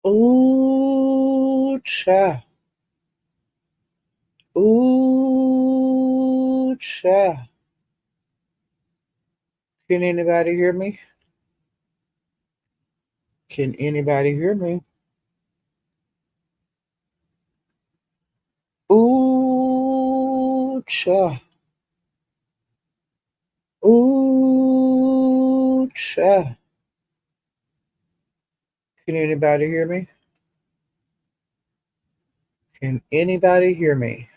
Ooh, cha. Ooh, cha. Can anybody hear me? Can anybody hear me? Ooh, cha. Ooh, cha. Can anybody hear me? Can anybody hear me?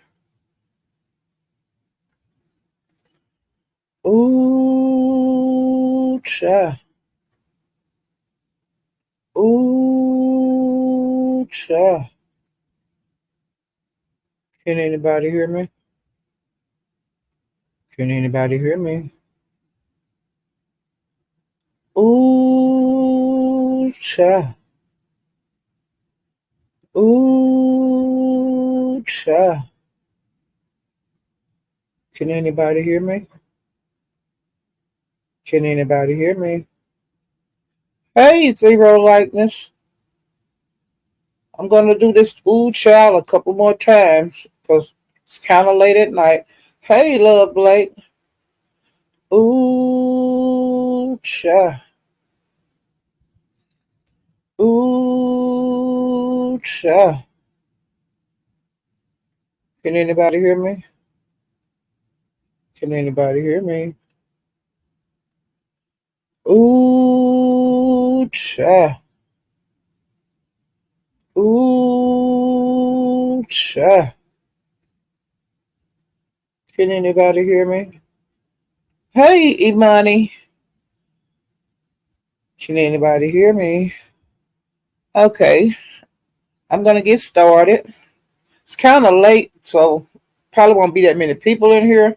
Ooh, cha. Ooh, cha. Can anybody hear me? Can anybody hear me? Ooh, cha. Ooh, cha. Can anybody hear me? Can anybody hear me? Hey, Zero Likeness. I'm going to do this ooh, child a couple more times because it's kind of late at night. Hey, Love Blake. Ooh, cha. Ooh, cha. Can anybody hear me? Can anybody hear me? Ooh, cha. Ooh, cha. Can anybody hear me? Hey, Imani. Can anybody hear me? Okay, I'm going to get started. It's kind of late, so probably won't be that many people in here,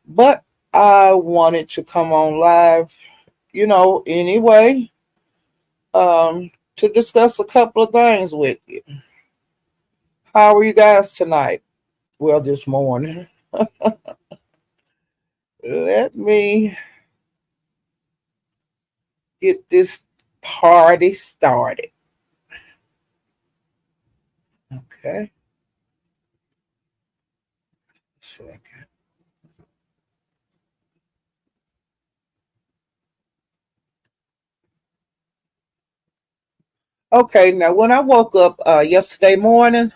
but I wanted to come on live, anyway, to discuss a couple of things with you. How are you guys tonight? Well, this morning. Let me get this party started. Okay. Second. Okay, now when I woke up yesterday morning,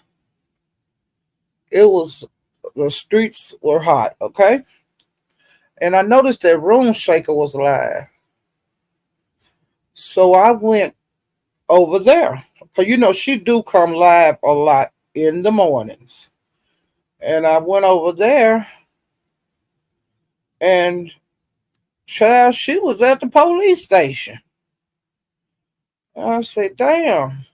it was the streets were hot, okay? And I noticed that Room Shaker was live. So I went over there. Cause she do come live a lot in the mornings. And I went over there and child, she was at the police station. And I said, damn.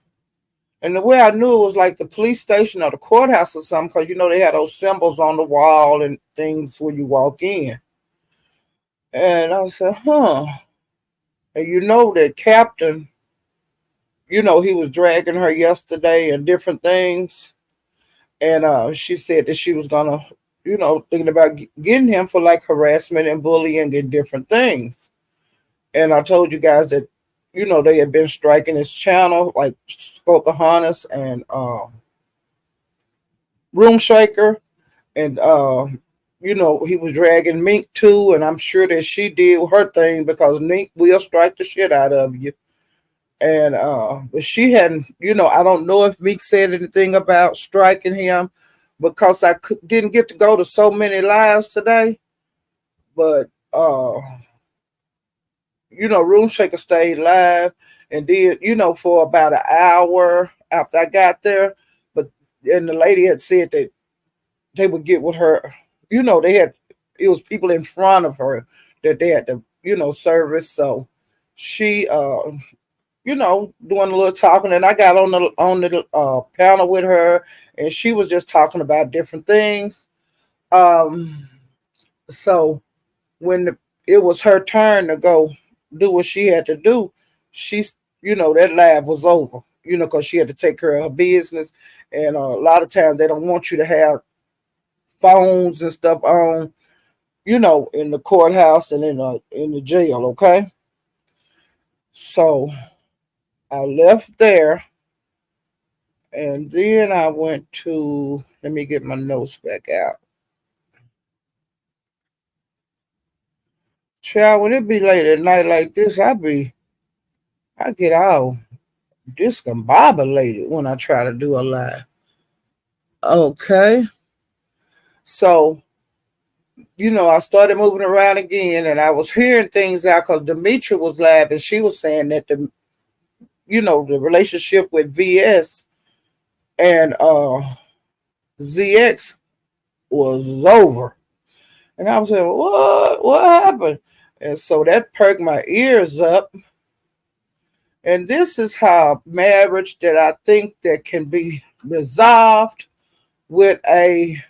And the way I knew it was like the police station or the courthouse or something, because they had those symbols on the wall and things when you walk in. And I said, huh. And that Captain, he was dragging her yesterday and different things. And she said that she was gonna, thinking about getting him for like harassment and bullying and different things. And I told you guys that, they had been striking his channel, like Pocahontas and Room Shaker, and he was dragging Mink too, and I'm sure that she did her thing because Mink will strike the shit out of you. And but she hadn't, I don't know if Meek said anything about striking him because didn't get to go to so many lives today. But Room Shaker stayed live and did, for about an hour after I got there. But and the lady had said that they would get with her, they had it was people in front of her that they had to, service. So she doing a little talking, and I got on the panel with her, and she was just talking about different things. Um, so when it was her turn to go do what she had to do, she's that lab was over. Because she had to take care of her business, and a lot of times they don't want you to have phones and stuff on, in the courthouse and in the jail. Okay, so I left there And then I went to, let me get my notes back out. Child, when it be late at night like this, I get all discombobulated when I try to do a live. Okay. So, I started moving around again and I was hearing things out because Demetria was live and she was saying that the relationship with VS and ZX was over. And I was saying, what happened? And so that perked my ears up. And this is how marriage that I think that can be resolved with an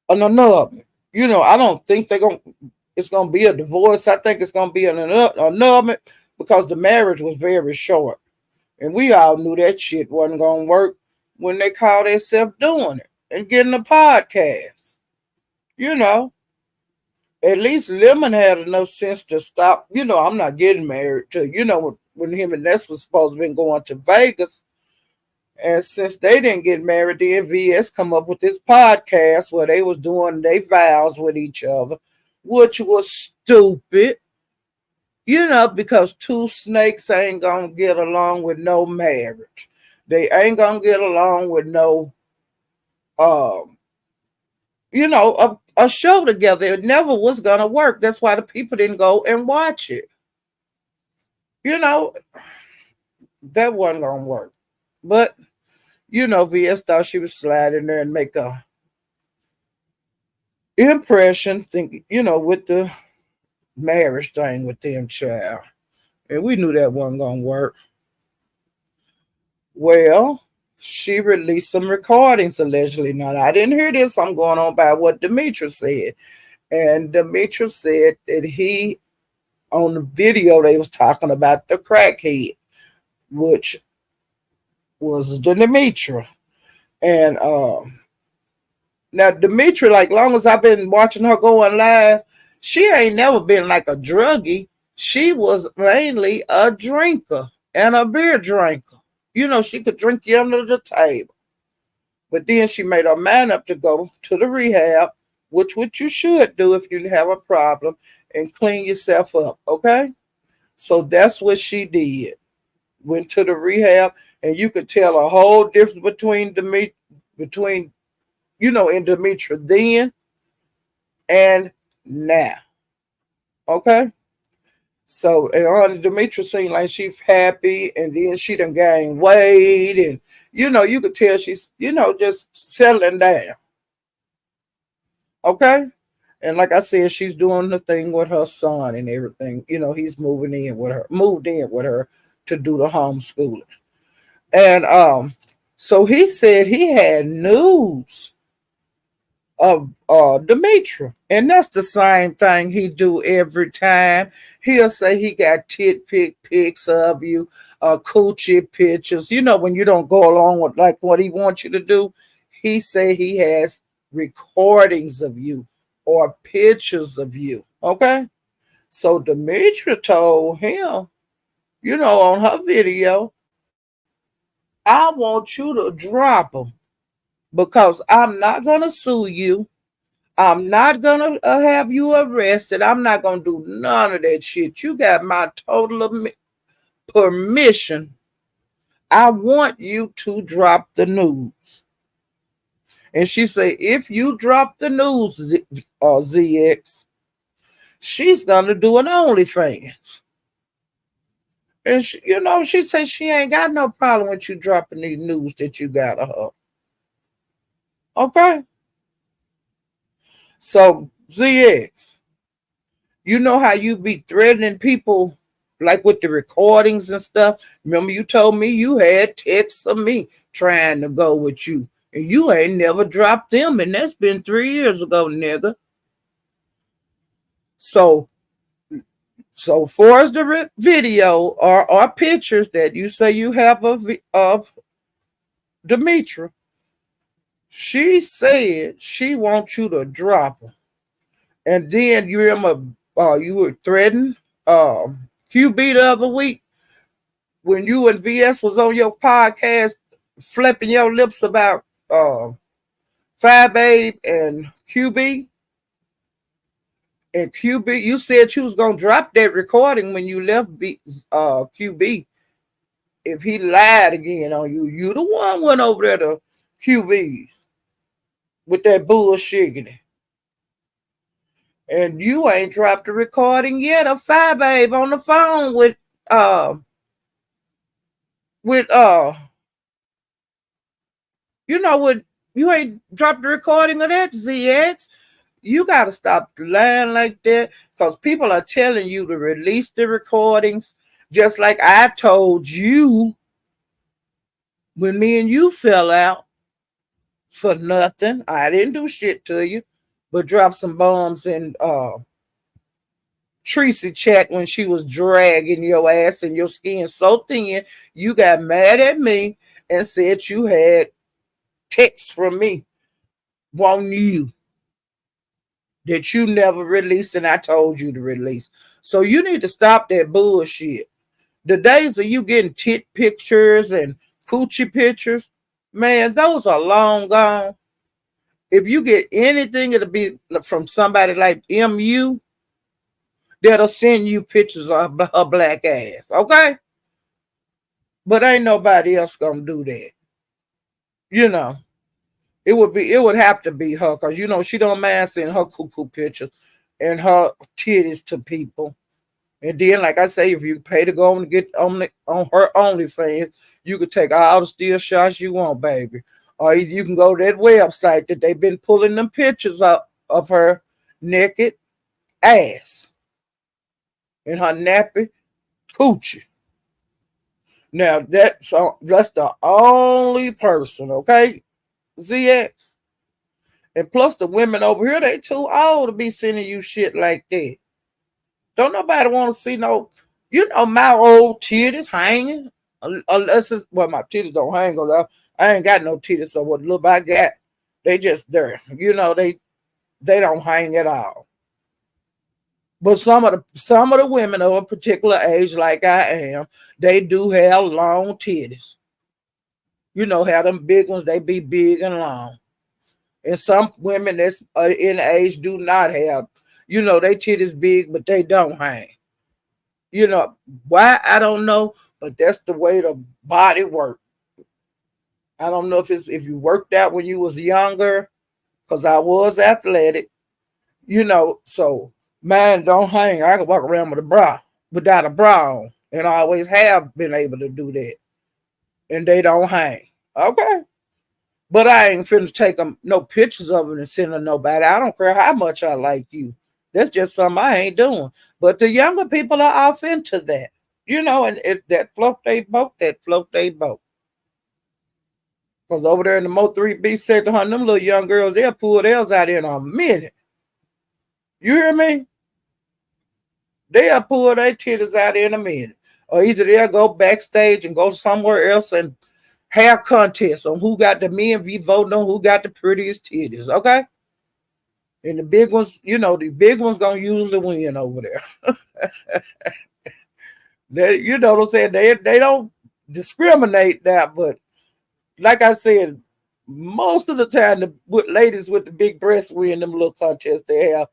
annulment. I don't think it's gonna be a divorce. I think it's gonna be an annulment because the marriage was very short. And we all knew that shit wasn't gonna work when they called themselves doing it and getting a podcast. You know, at least Lemon had enough sense to stop. I'm not getting married to, when him and Ness was supposed to be going to Vegas. And since they didn't get married, the VS come up with this podcast where they was doing their vows with each other, which was stupid. Because two snakes ain't gonna get along with no marriage. They ain't gonna get along with no, um, a show together. It never was gonna work. That's why the people didn't go and watch it. You know, that wasn't gonna work. But VS thought she was sliding there and make a impression, with the marriage thing with them child. And we knew that wasn't gonna work. Well, she released some recordings allegedly. Now, I didn't hear this. I'm going on by what Demetrius said. And Demetrius said that on the video, they was talking about the crackhead, which was the Demetria. And now Demetria, like long as I've been watching her going live, she ain't never been like a druggie. She was mainly a drinker and a beer drinker. She could drink you under the table. But then she made her mind up to go to the rehab, which you should do if you have a problem, and clean yourself up, okay? So that's what she did. Went to the rehab, and you could tell a whole difference between in Demetria then and now. Okay? So and Demetria seemed like she's happy, and then she done gained weight, and you could tell she's just settling down. Okay? And like I said, she's doing the thing with her son and everything. He's moved in with her to do the homeschooling. And so he said he had news of Demetria. And that's the same thing he do every time. He'll say he got tit pics of you, coochie pictures. When you don't go along with like what he wants you to do, he say he has recordings of you or pictures of you. Okay? So Demetria told him, on her video, I want you to drop them because I'm not going to sue you. I'm not going to have you arrested. I'm not going to do none of that shit. You got my total permission. I want you to drop the news. And she said, if you drop the news, ZX, she's going to do an OnlyFans. And she said she ain't got no problem with you dropping the news that you got of her. Okay? So, ZX, you know how you be threatening people like with the recordings and stuff? Remember you told me you had texts of me trying to go with you. And you ain't never dropped them. And that's been 3 years ago, nigga. So far as the video or pictures that you say you have of Demetria, she said she wants you to drop her. And then you remember you were threatening QB the other week when you and VS was on your podcast. flipping your lips about Fire Babe and QB. And QB, you said you was gonna drop that recording when you left QB. If he lied again on you, you the one went over there to QB's with that bullshit. And you ain't dropped the recording yet of Fire Babe on the phone uh with with you ain't dropped the recording of that, ZX. You got to stop lying like that because people are telling you to release the recordings, just like I told you when me and you fell out for nothing. I didn't do shit to you, but drop some bombs in Tracy chat when she was dragging your ass and your skin so thin. You got mad at me and said you had texts from me wanting you that you never released and I told you to release. So you need to stop that bullshit. The days of you getting tit pictures and coochie pictures, man, those are long gone. If you get anything, it'll be from somebody like MU that'll send you pictures of her black ass, okay? But ain't nobody else gonna do that. You know, it would have to be her because she don't mind sending her cuckoo pictures and her titties to people. And then, like I say, if you pay to go and get on her OnlyFans, you could take all the still shots you want, baby. Or you can go to that website that they've been pulling them pictures up of her naked ass and her nappy coochie. Now that's the only person, okay, ZX. And plus the women over here, they too old to be sending you shit like that. Don't nobody want to see my old titties hanging. Unless my titties don't hang because I ain't got no titties. So what little I got, they just there. They don't hang at all. But some of the women of a particular age, like I am, they do have long titties. Have them big ones, they be big and long. And some women that's in age do not have, they titties big, but they don't hang. Why, I don't know, but that's the way the body works. I don't know if you worked out when you was younger, because I was athletic, so mine don't hang. I can walk around with a bra, without a bra on, and I always have been able to do that. And they don't hang. Okay. But I ain't finna take no pictures of it and send to nobody. I don't care how much I like you. That's just something I ain't doing. But the younger people are off into that. And if that float they boat, that float they boat. Because over there in the Mo 3B sector, them little young girls, they'll pull theirs out in a minute. You hear me? They'll pull their titties out in a minute. Or either they'll go backstage and go somewhere else and have contests on who got the men be voting on who got the prettiest titties, okay? And the big ones, the big ones gonna usually win over there. You know what I'm saying? They don't discriminate that, but like I said, most of the time the ladies with the big breasts win them little contests they have.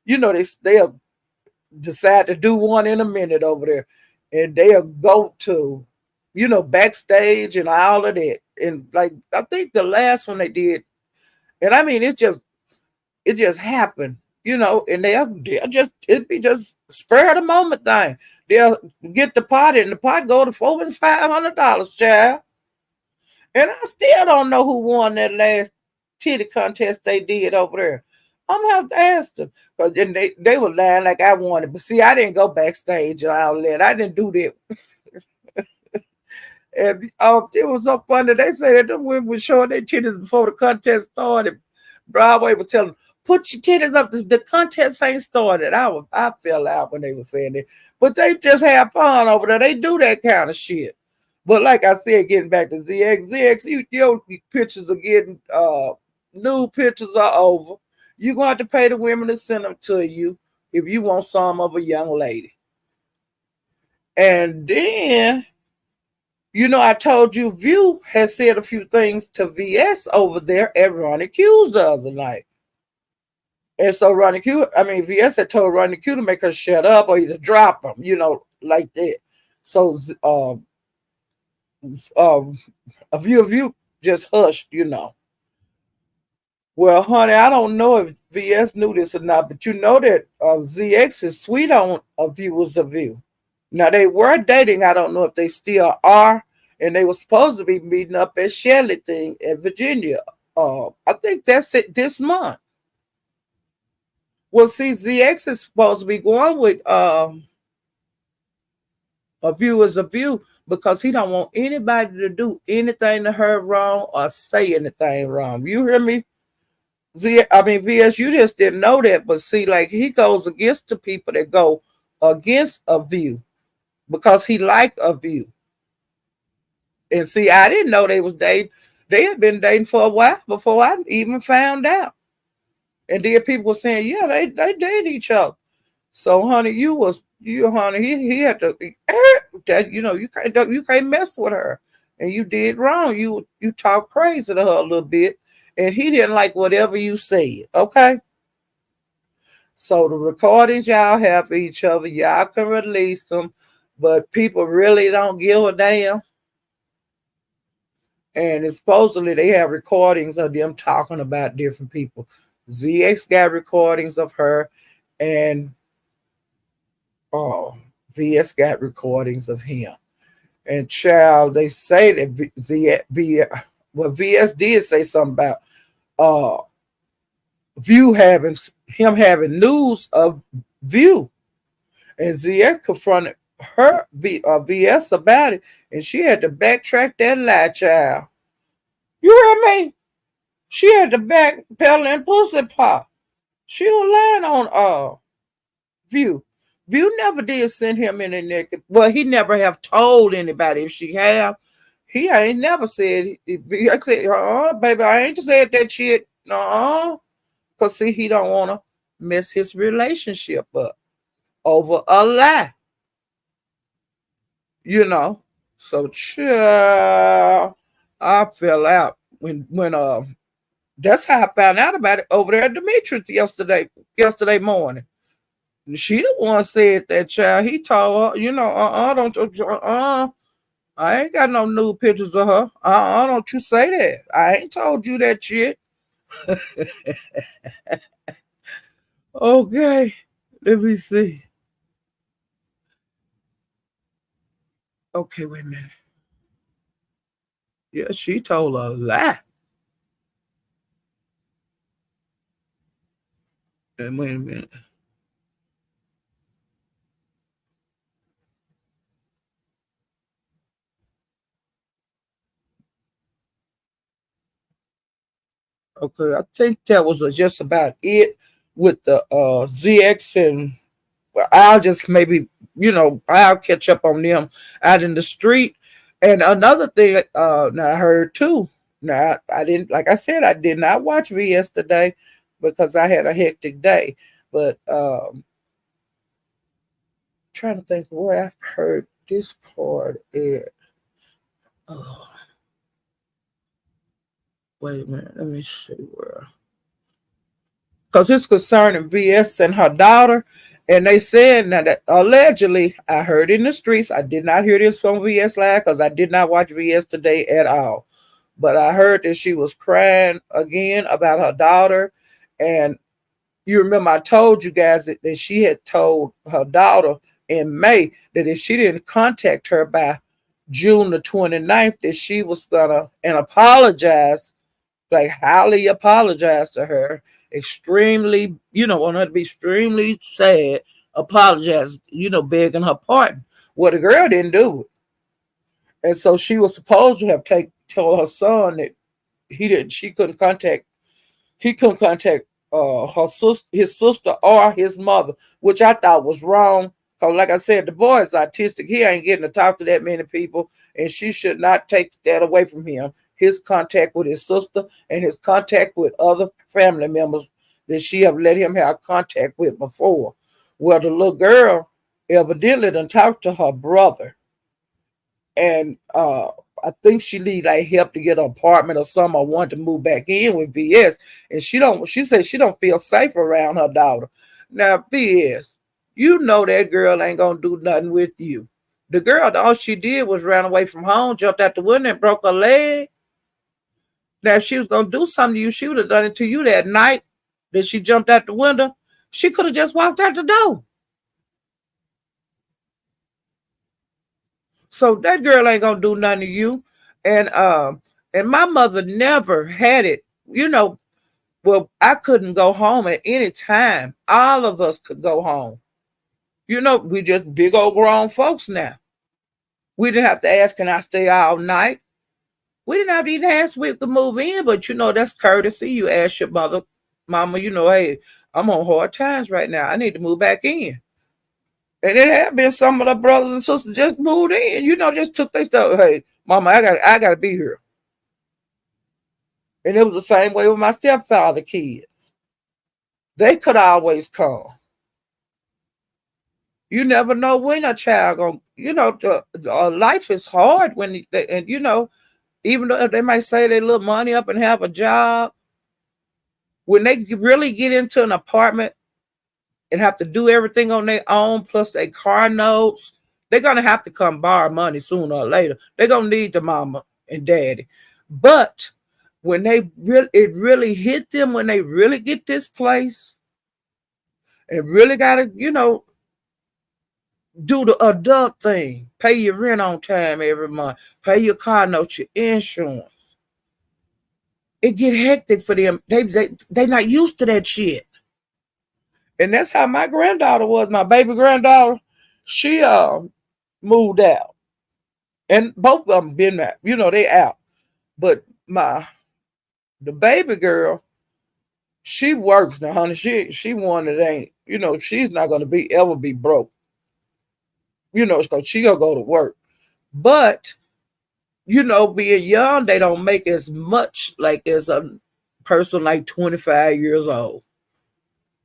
They'll decide to do one in a minute over there, and they'll go to, backstage and all of that. And like I think the last one they did, and I mean it just happened, and they'll just it be just spur of the moment thing. They'll get the pot and the pot go to $400-$500, child. And I still don't know who won that last titty contest they did over there. I'm gonna have to ask them. Because then they were lying like I wanted. But see, I didn't go backstage and all that. I didn't do that. And it was so funny. They said that them women were showing their titties before the contest started. Broadway was telling them, put your titties up. The contest ain't started. I fell out when they were saying that. But they just have fun over there. They do that kind of shit. But like I said, getting back to ZX, your pictures are getting nude pictures are over. You're going to have to pay the women to send them to you if you want some of a young lady. And then I told you View has said a few things to VS over there at Ronnie Q's the other night. And so VS had told Ronnie Q to make her shut up or either drop him, like that. So um, a few of you just hushed. Well, honey, I don't know if VS knew this or not, but you know that ZX is sweet on a viewers of view. Now they were dating. I don't know if they still are, and they were supposed to be meeting up at Shelley thing in Virginia. I think that's it this month. Well, see, ZX is supposed to be going with a view as a view because he don't want anybody to do anything to her wrong or say anything wrong. You hear me? VS, you just didn't know that, but see, like he goes against the people that go against a view because he like a view. And see, I didn't know they was dating. They had been dating for a while before I even found out. And then people were saying, yeah, they date each other. So, honey, honey, he had to that you can't mess with her, and you did wrong. You talked crazy to her a little bit, and he didn't like whatever you said. Okay, so the recordings y'all have for each other, y'all can release them, but people really don't give a damn. And it's supposedly they have recordings of them talking about different people. ZX got recordings of her, and oh, VS got recordings of him. And child, they say that VS did say something about uh View having news of View. And ZX confronted VS about it, and she had to backtrack that lie, child. You hear me? She had to backpedal and pussy pop. She was lying on View. View never did send him in the naked. Well, he never have told anybody. If she have, he ain't never said. I said, baby, I ain't said that shit. No, cause see, he don't want to mess his relationship up over a lie. So child, I fell out when that's how I found out about it over there at Demetrius yesterday morning. She the one said that, child. He told her, don't I ain't got no nude pictures of her. Don't you say that. I ain't told you that shit. Okay, let me see. Okay, wait a minute. Yeah, she told a lie. And wait a minute. Okay, I think that was just about it with the ZX, and I'll just maybe, I'll catch up on them out in the street. And another thing, now I heard too. Now I didn't, like I said, I did not watch VS today because I had a hectic day. But trying to think where I've heard this part. Oh, wait a minute, let me see where. Because it's concerning VS and her daughter. And they said now that allegedly, I heard in the streets, I did not hear this from VS Live because I did not watch VS today at all. But I heard that she was crying again about her daughter. And you remember I told you guys that she had told her daughter in May that if she didn't contact her by June the 29th, that she was gonna and apologize, like highly apologize to her, extremely, want her to be extremely sad, apologize, begging her pardon. Well, the girl didn't do it. And so she was supposed to have told her son that she couldn't contact he couldn't contact his sister or his mother, which I thought was wrong. Cause like I said, the boy is autistic. He ain't getting to talk to that many people, and she should not take that away from him. His contact with his sister and his contact with other family members that she have let him have contact with before. Well, the little girl evidently done talked to her brother, and I think she need like help to get an apartment or something, or want to move back in with VS. And she said she don't feel safe around her daughter. Now, VS, you know that girl ain't gonna do nothing with you. The girl, all she did was ran away from home, jumped out the window and broke her leg. Now, if she was gonna do something to you, she would have done it to you that night that she jumped out the window. She could have just walked out the door. So that girl ain't gonna do nothing to you. And my mother never had it, you know, well, I couldn't go home at any time. All of us could go home. You know, we just big old grown folks now. We didn't have to ask, can I stay all night? We didn't have to even ask we could move in, but you know, that's courtesy. You ask your mother, mama, you know, hey, I'm on hard times right now. I need to move back in. And it had been some of the brothers and sisters just moved in, you know, just took their stuff. Hey, mama, I gotta be here. And it was the same way with my stepfather kids. They could always come. You never know when a child gonna, you know, life is hard when they, and you know, even though they might say they little money up and have a job, when they really get into an apartment and have to do everything on their own, plus their car notes, they're gonna have to come borrow money sooner or later. They're gonna need the mama and daddy. But when it really hit them when they really get this place and really gotta, you know, do the adult thing, pay your rent on time every month, pay your car note, your insurance. It get hectic for them. They not used to that shit. And that's how my granddaughter was, my baby granddaughter. She moved out. And both of them been out. You know, they out. But the baby girl, she works now, honey. She one that ain't, you know, she's not gonna ever be broke. You know, because she gonna go to work. But, you know, being young, they don't make as much like as a person like 25 years old.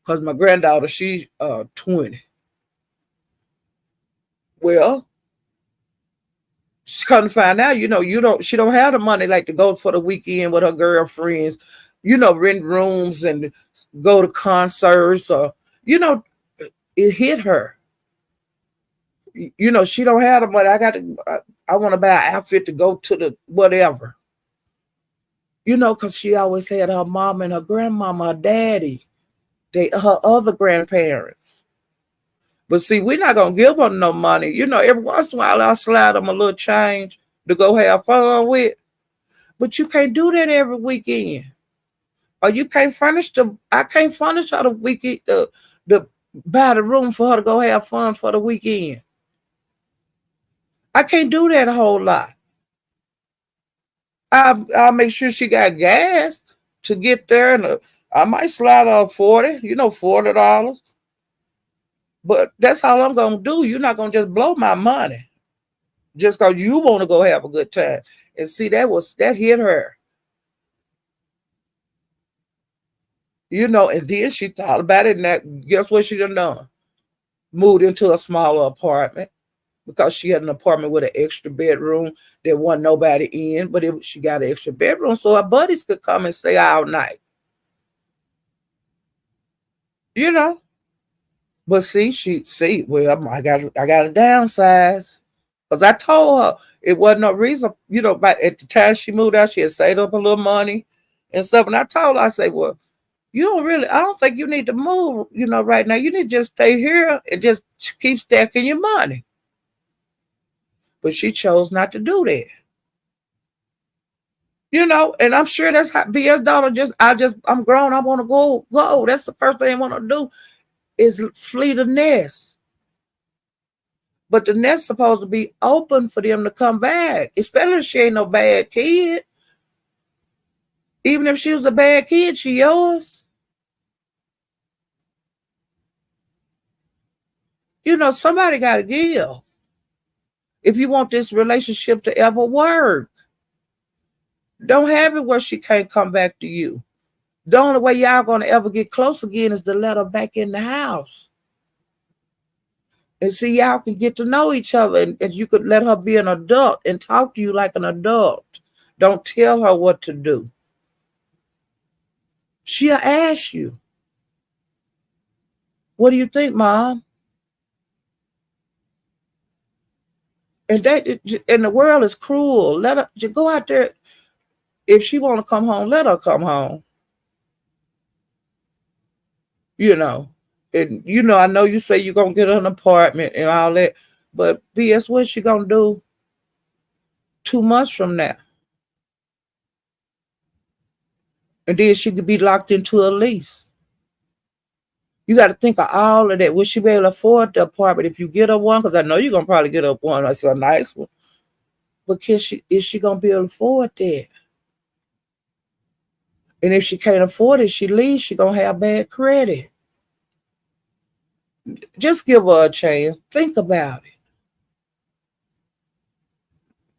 Because my granddaughter, she 20. Well, she's come to find out, you know, she don't have the money like to go for the weekend with her girlfriends, you know, rent rooms and go to concerts or, you know, it hit her. You know, she don't have the money. I want to buy an outfit to go to the whatever. You know, because she always had her mom and her grandmama, her daddy, her other grandparents. But see, we're not gonna give her no money. You know, every once in a while I'll slide them a little change to go have fun with. But you can't do that every weekend. Or you can't I can't furnish her the weekend the buy the room for her to go have fun for the weekend. I can't do that a whole lot. I'll make sure she got gas to get there, and I might slide her 40, you know, $40. But that's all I'm gonna do. You're not gonna just blow my money just because you want to go have a good time. And see, that hit her, you know. And then she thought about it, and guess what she done? Moved into a smaller apartment because she had an apartment with an extra bedroom. There wasn't nobody in, but she got an extra bedroom so her buddies could come and stay all night. You know. But well, I got to downsize. Because I told her it wasn't no reason, you know, but at the time she moved out, she had saved up a little money and stuff. And I told her, I said, well, I don't think you need to move, you know, right now. You need to just stay here and just keep stacking your money. But she chose not to do that. You know, and I'm sure that's how BS daughter I'm grown, I want to go. That's the first thing I want to do is flee the nest. But the nest supposed to be open for them to come back, especially if she ain't no bad kid. Even if she was a bad kid, she yours. You know, somebody got to give if you want this relationship to ever work. Don't have it where she can't come back to you. The only way y'all going to ever get close again is to let her back in the house. And see, y'all can get to know each other, and you could let her be an adult and talk to you like an adult. Don't tell her what to do. She'll ask you, what do you think, Mom? And the world is cruel. Let her just go out there. If she want to come home, let her come home. You know. And I know you say you're gonna get an apartment and all that, but BS, what's she gonna do 2 months from now? And then she could be locked into a lease. You got to think of all of that. Will she be able to afford the apartment if you get her one? Because I know you're gonna probably get her one. That's a nice one. But is she gonna be able to afford that? And if she can't afford it, she leaves. She gonna have bad credit. Just give her a chance. Think about it.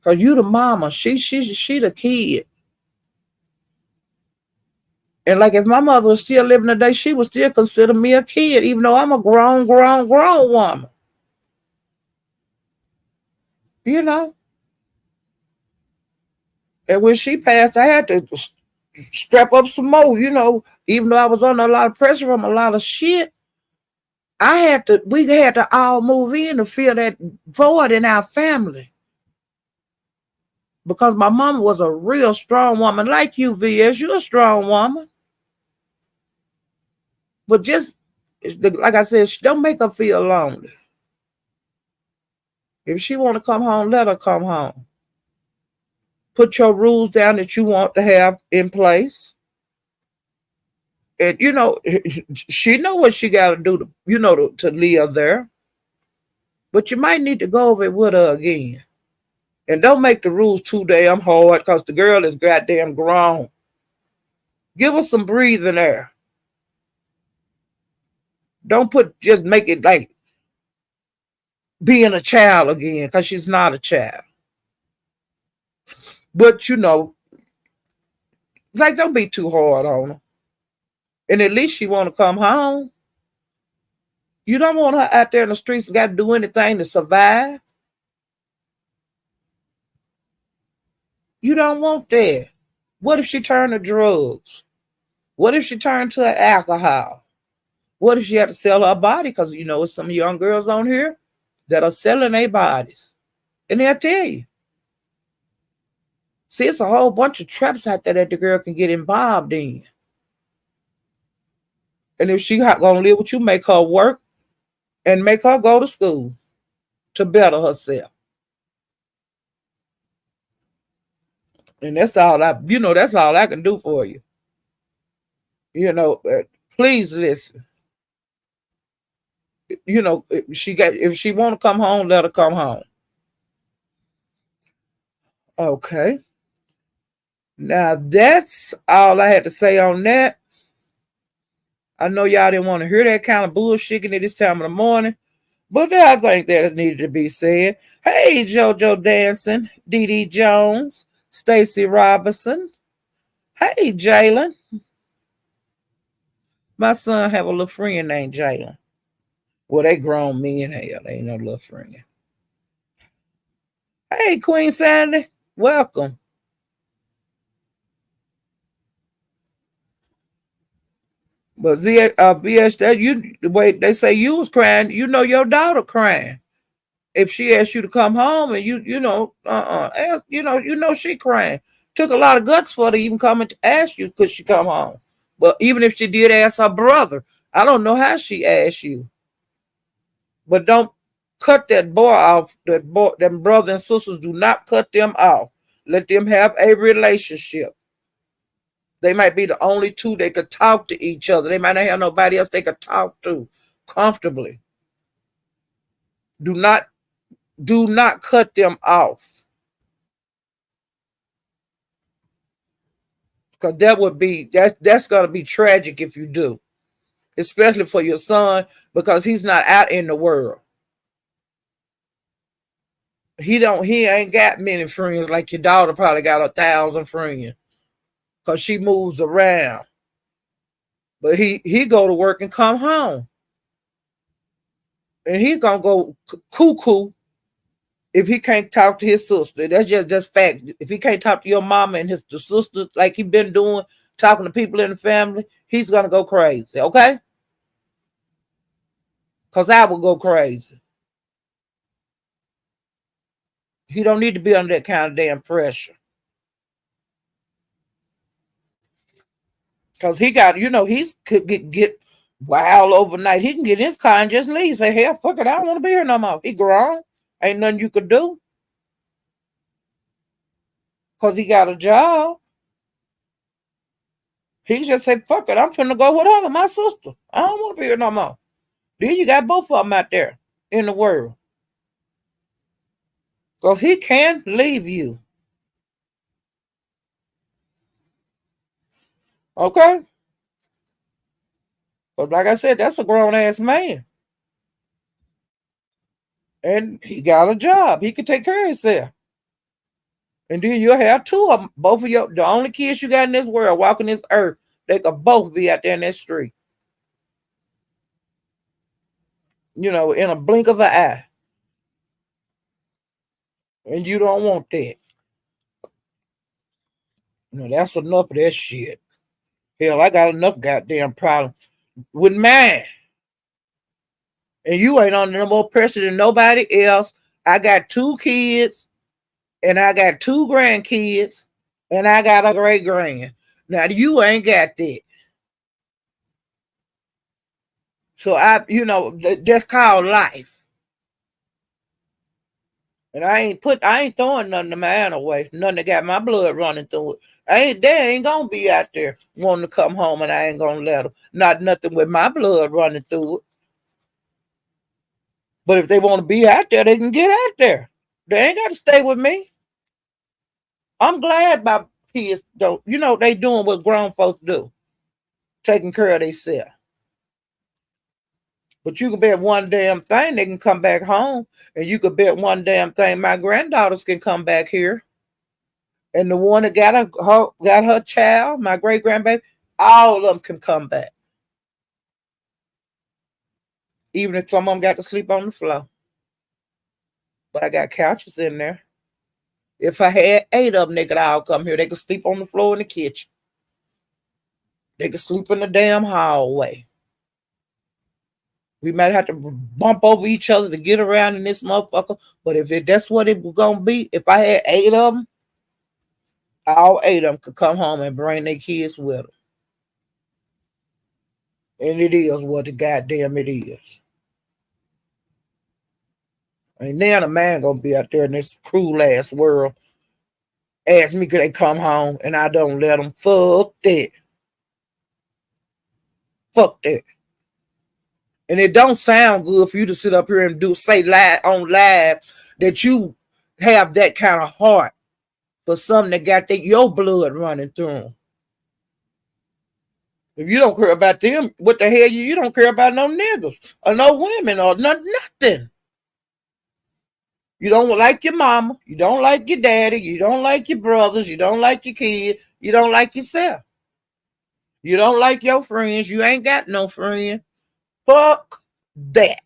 Cause you the mama. She the kid. And like if my mother was still living today, she would still consider me a kid, even though I'm a grown woman. You know. And when she passed, I had to strap up some more. Even though I was under a lot of pressure from a lot of shit, we had to all move in to fill that void in our family. Because my mama was a real strong woman, like you, VS. You're a strong woman. But just, like I said, don't make her feel lonely. If she want to come home, let her come home. Put your rules down that you want to have in place. And, she know what she got to do to live there. But you might need to go over it with her again. And don't make the rules too damn hard because the girl is goddamn grown. Give her some breathing air. Don't just make it like being a child again because she's not a child. But, like don't be too hard on her. And at least she want to come home. You don't want her out there in the streets got to do anything to survive. You don't want that. What if she turned to drugs? What if she turned to alcohol? What if she had to sell her body? Because, it's some young girls on here that are selling their bodies. And they'll tell you. See, it's a whole bunch of traps out there that the girl can get involved in. And if she going to live with you, make her work and make her go to school to better herself. And that's all I can do for you. Please listen. If she want to come home, let her come home. Okay. Now that's all I had to say on that. I know y'all didn't want to hear that kind of bullshitting at this time of the morning, but I think that it needed to be said. Hey, JoJo Dancing, Dee Dee Jones, Stacy Robinson. Hey, Jalen. My son have a little friend named Jalen. Well, they grown men. Hell, they ain't no little friend. Hey, Queen Sandy, welcome. But BS, the way they say you was crying, your daughter crying. If she asked you to come home and she crying. Took a lot of guts for her to even come and ask you could she come home. But even if she did ask her brother, I don't know how she asked you. But don't cut that boy off. Them brothers and sisters, do not cut them off. Let them have a relationship. They might be the only two they could talk to each other. They might not have nobody else they could talk to comfortably. Do not cut them off. Because that's gonna be tragic if you do. Especially for your son, because he's not out in the world. He ain't got many friends like your daughter probably got 1,000 friends. Because she moves around. But he go to work and come home. And he's gonna go cuckoo if he can't talk to his sister. That's just fact. If he can't talk to your mama and the sister like he been doing, talking to people in the family, he's gonna go crazy. Okay? Cause I will go crazy. He don't need to be under that kind of damn pressure. Cause he got, he's could get wild overnight. He can get in his car and just leave. Say, hell, fuck it, I don't want to be here no more. He grown. Ain't nothing you could do. Cause he got a job. He just say, fuck it, I'm finna go with her, my sister. I don't want to be here no more. Then you got both of them out there in the world. Because he can't leave you. Okay? But like I said, that's a grown ass man. And he got a job. He can take care of himself. And then you'll have two of them. Both of the only kids you got in this world walking this earth, they could both be out there in that street. In a blink of an eye. And you don't want that. That's enough of that shit. Hell, I got enough goddamn problems with mine. And you ain't under no more pressure than nobody else. I got 2 kids, and I got 2 grandkids, and I got a great grand. Now you ain't got that. So that's called life. And I ain't throwing none of mine away. None that got my blood running through it. They ain't gonna be out there wanting to come home, and I ain't gonna let them. Not nothing with my blood running through it. But if they want to be out there, they can get out there. They ain't got to stay with me. I'm glad my kids don't. They doing what grown folks do, taking care of themselves. But you can bet one damn thing they can come back home, and you could bet one damn thing my granddaughters can come back here. And the one that got her child, my great grandbaby, all of them can come back. Even if some of them got to sleep on the floor. But I got couches in there. If I had 8 of them, they could all come here. They could sleep on the floor in the kitchen. They could sleep in the damn hallway. We might have to bump over each other to get around in this motherfucker. But if that's what it was going to be, if I had 8 of them, all 8 of them could come home and bring their kids with them. And it is what the goddamn it is. And then a man going to be out there in this cruel ass world. Ask me could they come home, and I don't let them. Fuck that. Fuck that. And it don't sound good for you to sit up here and say live on live that you have that kind of heart for something that got your blood running through them. If you don't care about them, what the hell you don't care about no niggas or no women or nothing. You don't like your mama. You don't like your daddy. You don't like your brothers. You don't like your kids. You don't like yourself. You don't like your friends. You ain't got no friend. Fuck that.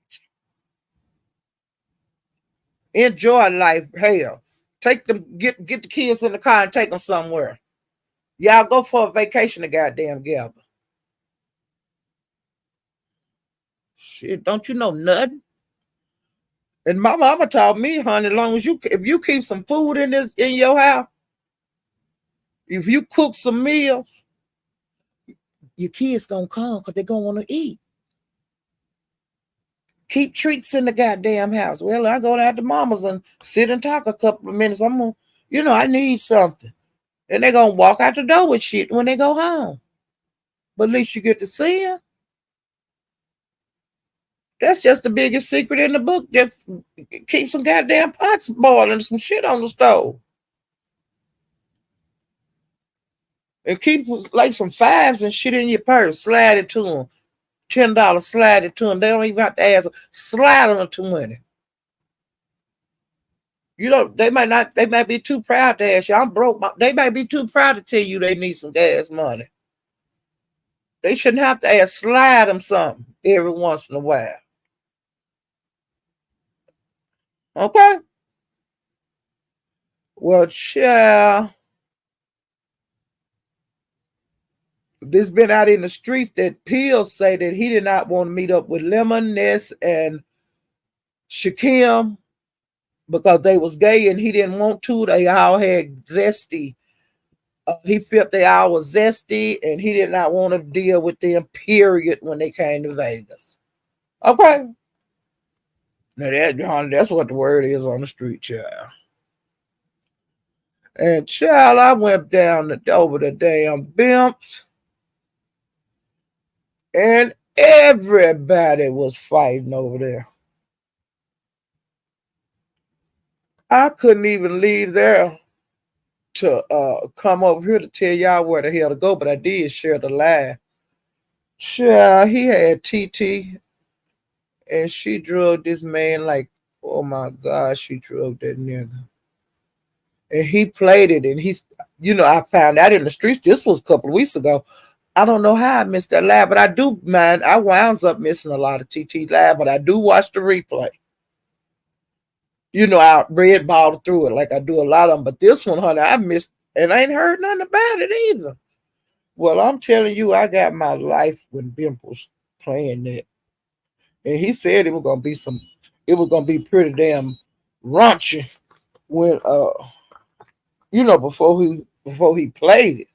Enjoy life. Hell, take them. Get the kids in the car and take them somewhere. Y'all go for a vacation, the goddamn together. Shit, don't you know nothing? And my mama taught me, honey, as long as if you keep some food in your house, if you cook some meals, your kids gonna come because they're gonna want to eat. Keep treats in the goddamn house. Well, I go down to mama's and sit and talk a couple of minutes. I'm gonna, I need something. And they're gonna walk out the door with shit when they go home. But at least you get to see them. That's just the biggest secret in the book. Just keep some goddamn pots boiling, some shit on the stove. And keep like some 5s and shit in your purse. Slide it to them. $10, slide it to them. They don't even have to ask. Slide them to $20. They might be too proud to ask you. I'm broke. They might be too proud to tell you they need some gas money. They shouldn't have to ask. Slide them something every once in a while. Okay. Well, child, this been out in the streets that Pills say that he did not want to meet up with Lemon, Ness, and Shakim because they was gay and he didn't want to. They all had zesty. He felt they all was zesty and he did not want to deal with them, period, when they came to Vegas. Okay. Now that's what the word is on the street, child. And child, I went down over the damn bimps and everybody was fighting over there. I couldn't even leave there to come over here to tell y'all where the hell to go, but I did share the live. Child, he had TT and she drugged this man like, oh my God, she drugged that nigga. And he played it and I found out in the streets, this was a couple of weeks ago. I don't know how I missed that live, but I do mind. I wound up missing a lot of TT live, but I do watch the replay. I red balled through it like I do a lot of them. But this one, honey, I missed and I ain't heard nothing about it either. Well, I'm telling you, I got my life when Bimp was playing that. And he said it was gonna be pretty damn raunchy when before he played it.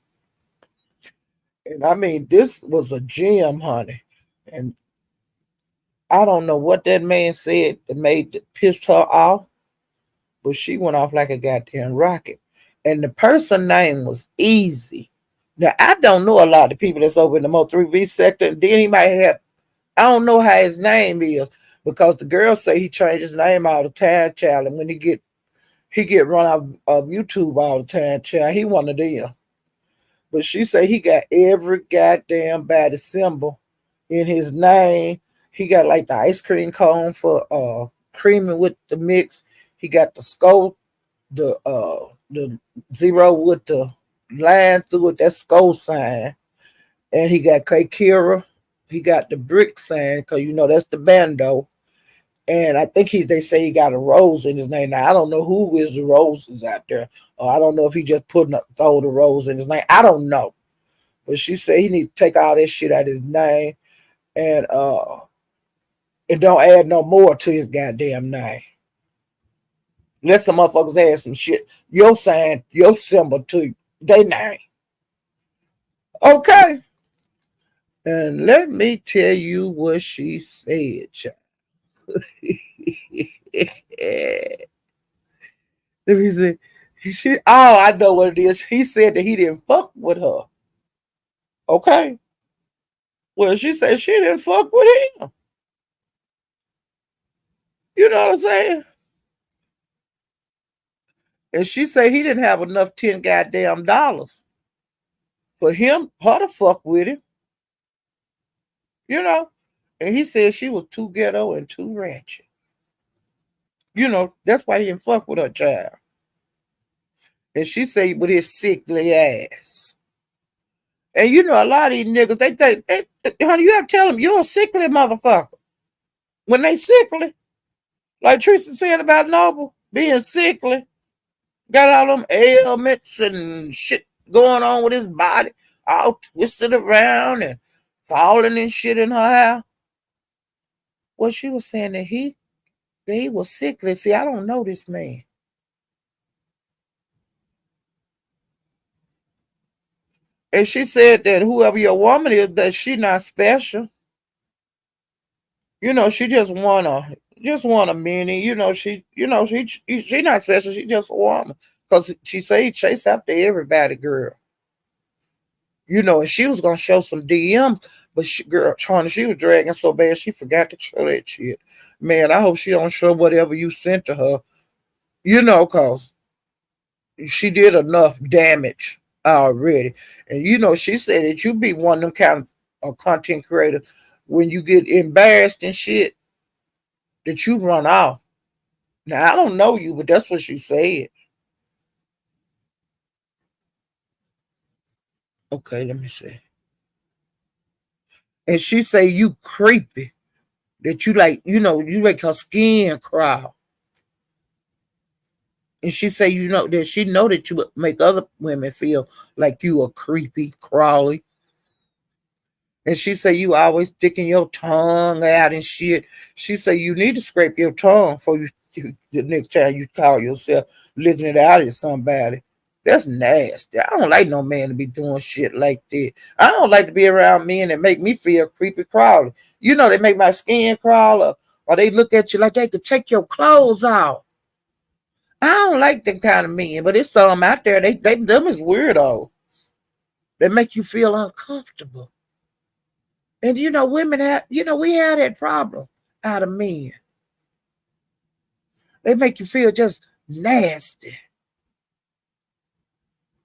And I mean, this was a gem, honey. And I don't know what that man said that pissed her off, but she went off like a goddamn rocket. And the person name was Easy. Now I don't know a lot of the people that's over in the Mo 3B sector. And then he might have, I don't know how his name is because the girls say he changed his name all the time, child. And when he get run out of YouTube all the time, child. He one of them. But she say he got every goddamn body symbol in his name. He got like the ice cream cone for creaming with the mix. He got the skull, the zero with the line through it, that skull sign. And he got Kira. He got the brick sign, because that's the bando. And I think they say he got a rose in his name. Now I don't know who is the roses out there. Or I don't know if he just throw the rose in his name. I don't know. But she said he need to take all that shit out of his name and don't add no more to his goddamn name. Let some motherfuckers add some shit. Your sign, your symbol to their name. Okay. And let me tell you what she said, child. Let me see. I know what it is. He said that he didn't fuck with her. Okay. Well, she said she didn't fuck with him. You know what I'm saying? And she said he didn't have enough 10 goddamn dollars for her to fuck with him. And he said she was too ghetto and too ratchet. That's why he didn't fuck with her child. And she said with his sickly ass. And a lot of these niggas, they think, honey, you have to tell them you're a sickly motherfucker. When they sickly, like Teresa said about Noble, being sickly, got all them ailments and shit going on with his body, all twisted around and falling and shit in her hair. Well, she was saying that he was sickly. See, I don't know this man. And she said that whoever your woman is, that she not special. She just want a mini. She not special. She just a woman. Because she say he chase after everybody, girl. And she was gonna show some DM, but girl, China, she was dragging so bad she forgot to show that shit. Man, I hope she don't show whatever you sent to her. Cause she did enough damage already. And she said that you be one of them kind of content creators when you get embarrassed and shit that you run off. Now I don't know you, but that's what she said. Okay, let me see. And she say you creepy. That you like, you make her skin crawl. And she say, you know, that she know that you would make other women feel like you a creepy crawly. And she say you always sticking your tongue out and shit. She say you need to scrape your tongue for the next time you call yourself licking it out at somebody. That's nasty. I don't like no man to be doing shit like that. I don't like to be around men that make me feel creepy crawly. You know, they make my skin crawl up, or they look at you like they could take your clothes off. I don't like them kind of men, but it's some out there. They them is weirdo. They make you feel uncomfortable. And you know, women have, you know, we have that problem out of men. They make you feel just nasty.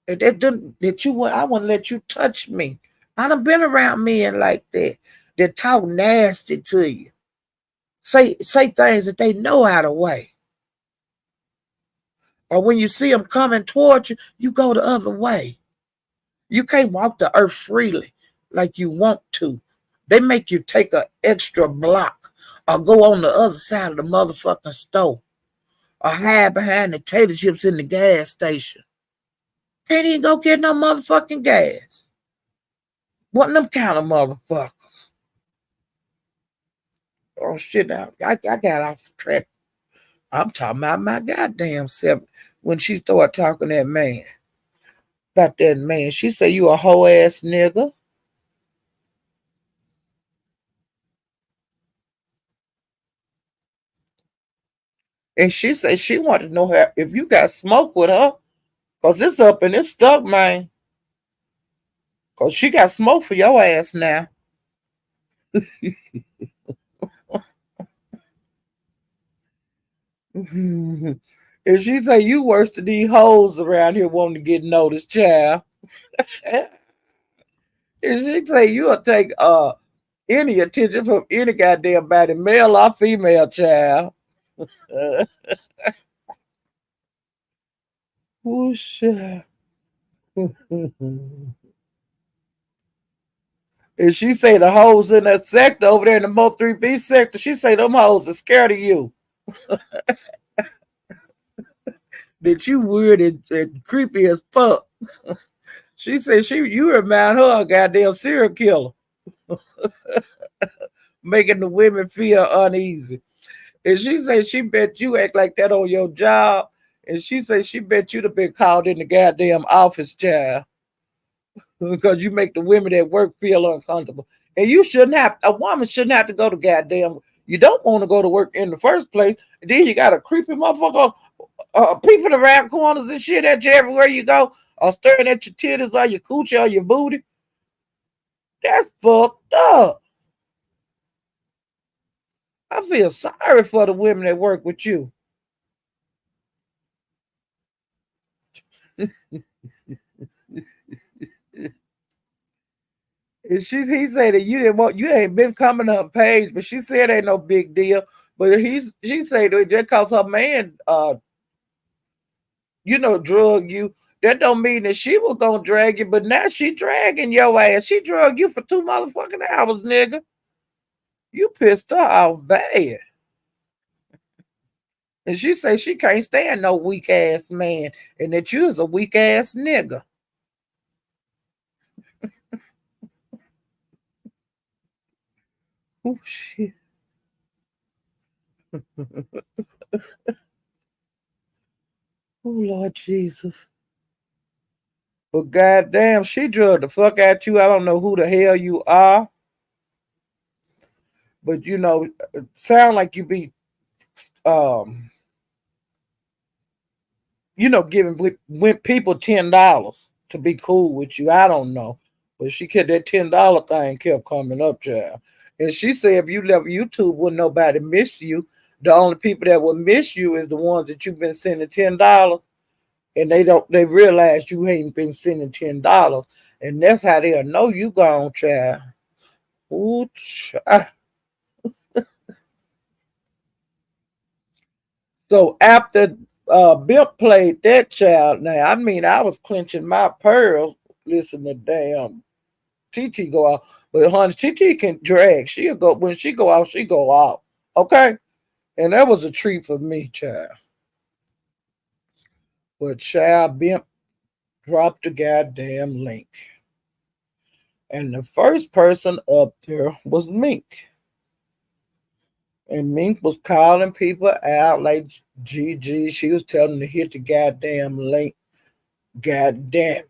And that you want, I want to let you touch me. I done been around men like that that talk nasty to you. Say things that they know how to way. Or when you see them coming towards you, you go the other way. You can't walk the earth freely like you want to. They make you take an extra block or go on the other side of the motherfucking store or hide behind the tater chips in the gas station. Can't even go get no motherfucking gas. What them kind of motherfuckers? Oh shit! Now I got off track. I'm talking about my goddamn self when she started talking to that man about that man. She said you a hoe ass nigga. And she said she wanted to know her if you got smoke with her, cause it's up and it's stuck, man. Cause she got smoke for your ass now. And she say you worse than these hoes around here wanting to get noticed, child. And she say you'll take any attention from any goddamn body, male or female, child. Whoosh. And she say the hoes in that sector over there in the Mo 3B sector, she say them hoes are scared of you. That you weird and creepy as fuck. She said you remind her a goddamn serial killer, making the women feel uneasy. And she said she bet you act like that on your job. And she said she bet you'd have been called in the goddamn office, child, because you make the women at work feel uncomfortable. And you shouldn't have, a woman shouldn't have to go to goddamn, you don't want to go to work in the first place. And then you got a creepy motherfucker peeping around corners and shit at you everywhere you go, or staring at your titties or your coochie or your booty. That's fucked up. I feel sorry for the women that work with you. And he said that you ain't been coming up page, but she said ain't no big deal. But she said that just cause her man drug you, that don't mean that she was gonna drag you, but now she dragging your ass. She drug you for 2 motherfucking hours, nigga. You pissed her off bad. And she say she can't stand no weak ass man, and that you is a weak ass nigga. Oh shit. Oh Lord Jesus. But goddamn, she drug the fuck at you. I don't know who the hell you are, but it sound like you be um, giving people $10 to be cool with you. I don't know. But she kept that $10 thing kept coming up, child. And she said if you left YouTube, wouldn't nobody miss you. The only people that will miss you is the ones that you've been sending $10. And they realize you ain't been sending $10. And that's how they'll know you gone, child. Ooh, child. So after Bill played that child, now I mean I was clenching my pearls. Listen to damn TT go out, but honey, TT can drag. She'll go when she go out, she go out. Okay, and that was a treat for me, child. But child Bimp dropped the goddamn link. And the first person up there was Mink. And Mink was calling people out like GG. She was telling them to hit the goddamn link. God damn it.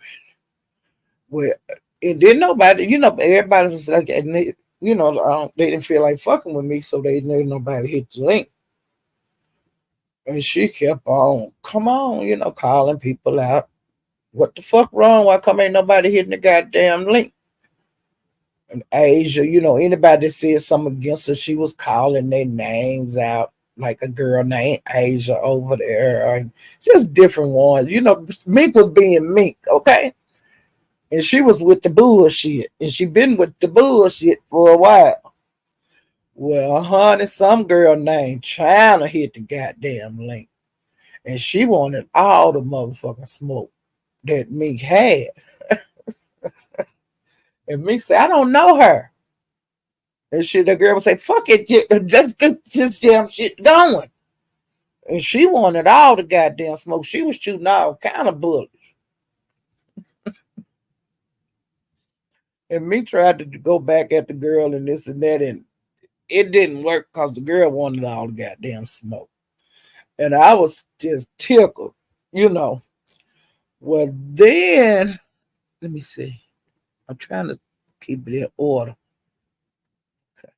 Well, it didn't nobody, everybody was like, and they, they didn't feel like fucking with me, so they didn't nobody hit the link. And she kept on, come on, calling people out. What the fuck wrong? Why come ain't nobody hitting the goddamn link? And Asia, anybody that said something against her, she was calling their names out, like a girl named Asia over there, and just different ones. Mink was being Mink, okay? And she was with the bullshit, and she been with the bullshit for a while. Well, honey, some girl named China hit the goddamn link, and she wanted all the motherfucking smoke that Mink had. And Mink said, I don't know her. And the girl would say, fuck it, let's get this damn shit going. And she wanted all the goddamn smoke. She was shooting all kind of bullets. And me tried to go back at the girl and this and that, and it didn't work because the girl wanted all the goddamn smoke. And I was just tickled, you know. Well, then, let me see. I'm trying to keep it in order. Okay.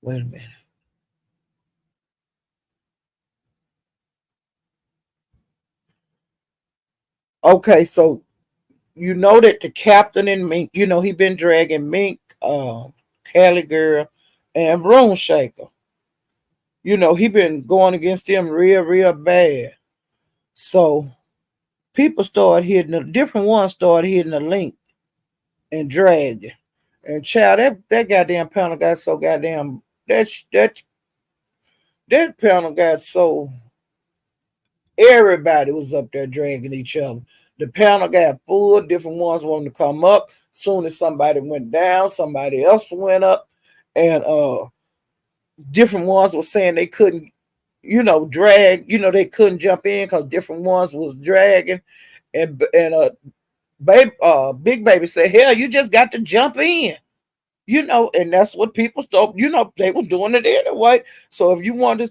Wait a minute. Okay, so that the captain and Mink, he been dragging Mink, Cali Girl, and Broom Shaker. He been going against them real, real bad. So people started hitting different ones started hitting the link and dragging. And child, that goddamn panel got so goddamn that panel got so everybody was up there dragging each other. The panel got full, different ones wanted to come up. Soon as somebody went down, somebody else went up. And different ones were saying they couldn't, drag, they couldn't jump in because different ones was dragging. And Big Baby said, hell, you just got to jump in. And that's what people thought, they were doing it anyway. So if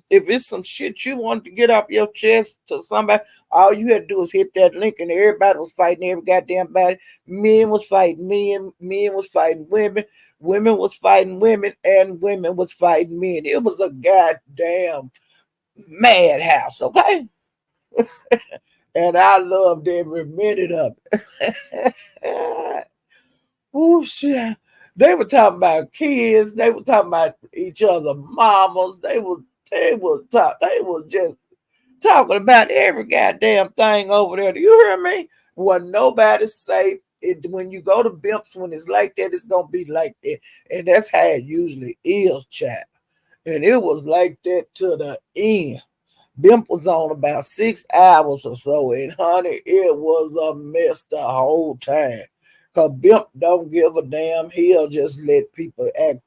it's some shit you wanted to get off your chest to somebody, all you had to do is hit that link, and everybody was fighting every goddamn body. Men was fighting men was fighting women was fighting women, and women was fighting men. It was a goddamn madhouse, okay? And I loved every minute of it. Oh shit. They were talking about kids. They were talking about each other mamas. They were just talking about every goddamn thing over there. Do you hear me? Wasn't nobody safe. When you go to Bimps, when it's like that, it's gonna be like that. And that's how it usually is, chat. And it was like that to the end. Bimp was on about 6 hours or so, and honey, it was a mess the whole time. Cause Bimp don't give a damn. He'll just let people act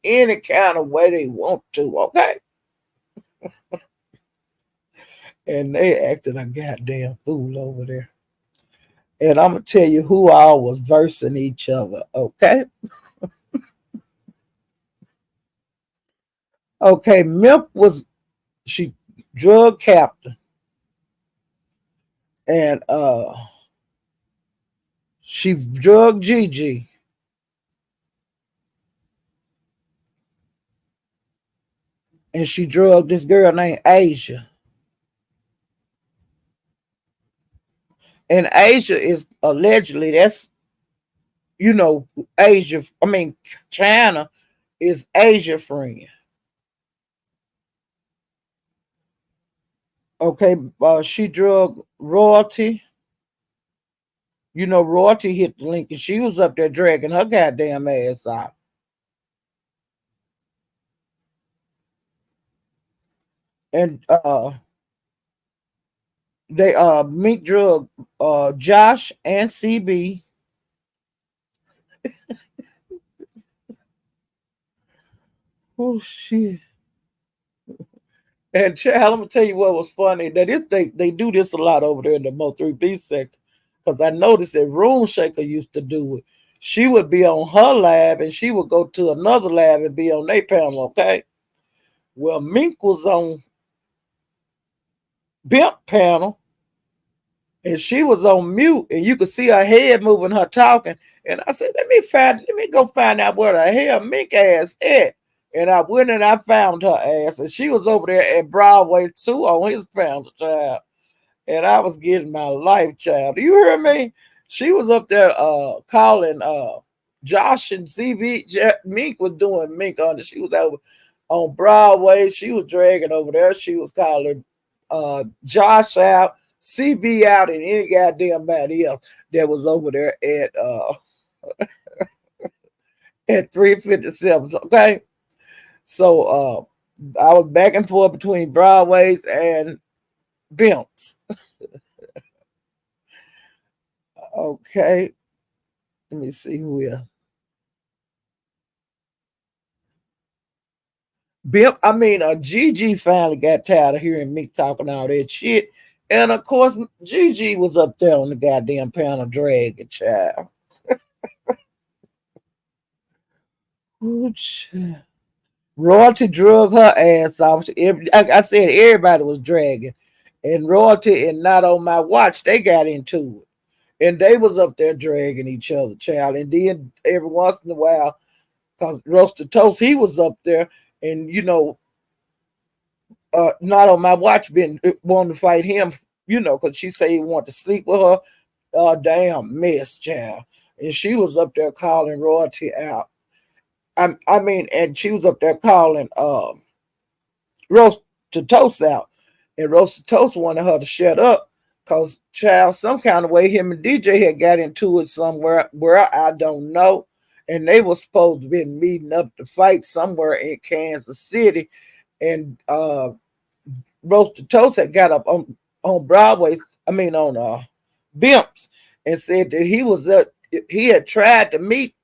any kind of way they want to, okay? And they acted a goddamn fool over there. And I'm gonna tell you who all was versing each other, okay? Okay, Mimp was she drug captain, and she drug Gigi, and she drugged this girl named Asia. And Asia is allegedly you know, Asia, I mean, China is Asia friend. Okay, she drug Royalty. Royalty hit the link and she was up there dragging her goddamn ass out. And they Mink drug Josh and CB. Oh shit. And child, I'm gonna tell you what was funny. That is they do this a lot over there in the Mo 3B sector. Cause I noticed that Room Shaker used to do it. She would be on her lab and she would go to another lab and be on their panel, okay? Well, Mink was on Bimp panel and she was on mute and you could see her head moving, her talking. And I said, let me go find out where the hell Mink ass at. And I went and I found her ass, and she was over there at Broadway too on his panel, child. And I was getting my life, child. Do you hear me? She was up there calling Josh and CB. Mink was doing Mink on it. She was over on Broadway. She was dragging over there. She was calling Josh out, CB out, and any goddamn body else that was over there at 357. Okay. So I was back and forth between Broadways and Bimps. Okay. Let me see who else. Gigi finally got tired of hearing me talking all that shit. And of course, Gigi was up there on the goddamn panel dragging, child. Ooh, Royalty drug her ass off. Like I said, everybody was dragging. And Royalty and Not On My Watch, they got into it. And they was up there dragging each other, child. And then every once in a while, because Roasted Toast, he was up there. And, Not On My Watch been wanting to fight him, because she said he wanted to sleep with her. Damn mess, child. And she was up there calling Royalty out. And she was up there calling Roasted Toast out. And Roasted Toast wanted her to shut up because, child, some kind of way him and DJ had got into it somewhere where I don't know. And they were supposed to be meeting up to fight somewhere in Kansas City. And Roasted Toast had got up on Broadway, on Bimps, and said that he had tried to meet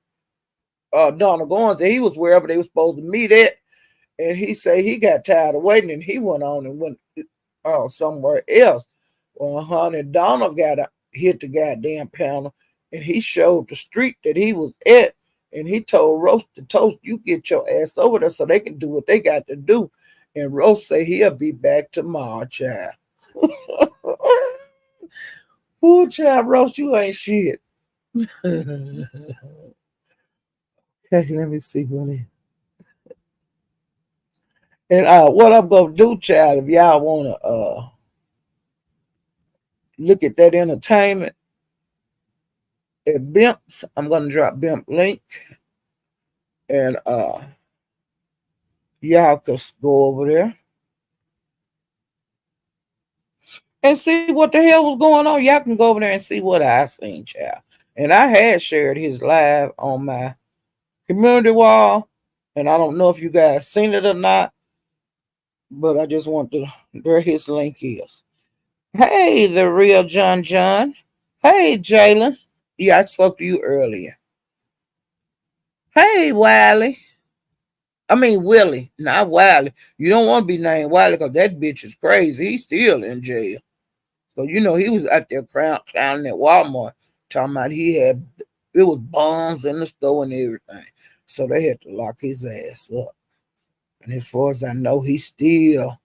Donald Goins, and he was wherever they were supposed to meet at. And he said he got tired of waiting and he went on and went somewhere else. Well, honey, Donald hit the goddamn panel and he showed the street that he was at. And he told Roasted Toast, you get your ass over there so they can do what they got to do. And Roast say he'll be back tomorrow, child. Ooh, child, Roast, you ain't shit. Okay, let me see what it is. And what I'm gonna do, child, if y'all wanna look at that entertainment at Bimps, I'm gonna drop Bimp link, and y'all can go over there and see what the hell was going on. Y'all can go over there and see what I seen, child. And I had shared his live on my community wall, and I don't know if you guys seen it or not, but I just want to where his link is. Hey, the real John John. Hey, Jalen. Yeah, I spoke to you earlier. Hey, Wiley. I mean, Willie, not Wiley. You don't want to be named Wiley because that bitch is crazy. He's still in jail. So, he was out there clowning at Walmart, talking about it was bombs in the store and everything. So they had to lock his ass up. And as far as I know, he's still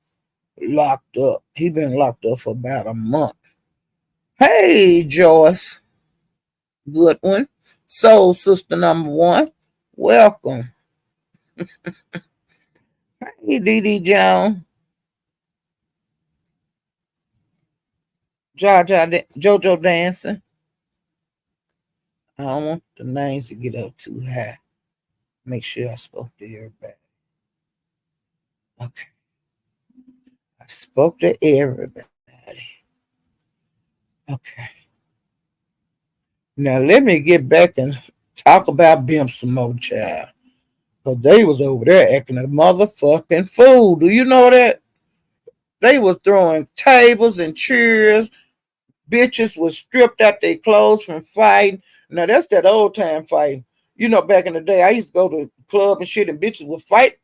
locked up. He been locked up for about a month. Hey, Joyce. Good one. Soul sister number one. Welcome. Hey, Dee Dee Jones. JoJo dancing. I don't want the names to get up too high. Make sure I spoke to everybody. Okay. I spoke to everybody. Okay. Now let me get back and talk about Bim some more, child. Because they was over there acting a motherfucking fool. Do you know that? They was throwing tables and chairs. Bitches was stripped out their clothes from fighting. Now that's that old time fighting. Back in the day, I used to go to the club and shit, and bitches would fight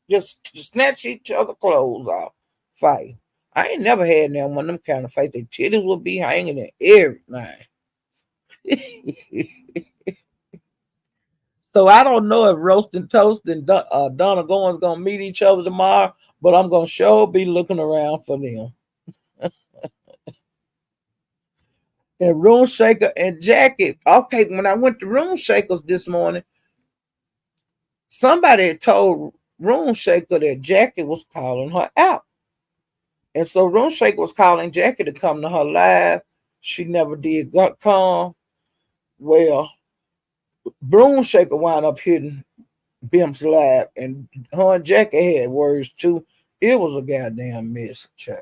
just to snatch each other clothes off. fighting. I ain't never had one of them kind of fights. The titties would be hanging and everything. So I don't know if Roast and Toast and Donna Goins gonna meet each other tomorrow, but I'm gonna sure be looking around for them. And Room Shaker and Jackie. Okay, when I went to Room Shakers this morning, somebody had told Room Shaker that Jackie was calling her out. And so Room Shaker was calling Jackie to come to her live. She never did come. Well, Broom Shaker wound up hitting Bimp's live, and her and Jackie had words too. It was a goddamn mess, child.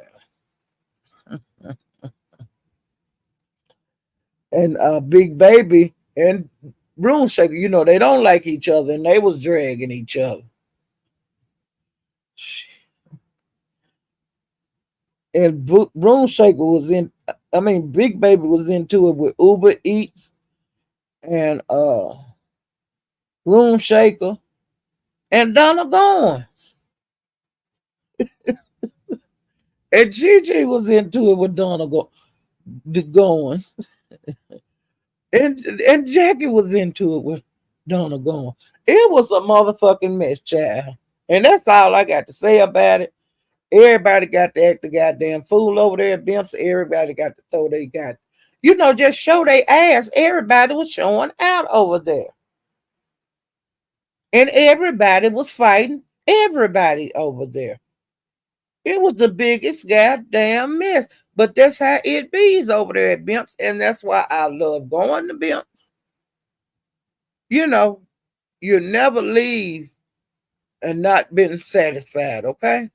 And Big Baby and Broom Shaker, they don't like each other, and they was dragging each other. And Broom Shaker was Big Baby was into it with Uber Eats and Room Shaker and Donna Goins. And Gigi was into it with Donna Goins. And Jackie was into it with Donna Goins. It was a motherfucking mess, child. And that's all I got to say about it. Everybody got to act the goddamn fool over there at Bimps. Everybody got to throw they got, just show their ass. Everybody was showing out over there. And everybody was fighting everybody over there. It was the biggest goddamn mess. But that's how it be's over there at Bimps. And that's why I love going to Bimps. You never leave and not been satisfied, okay?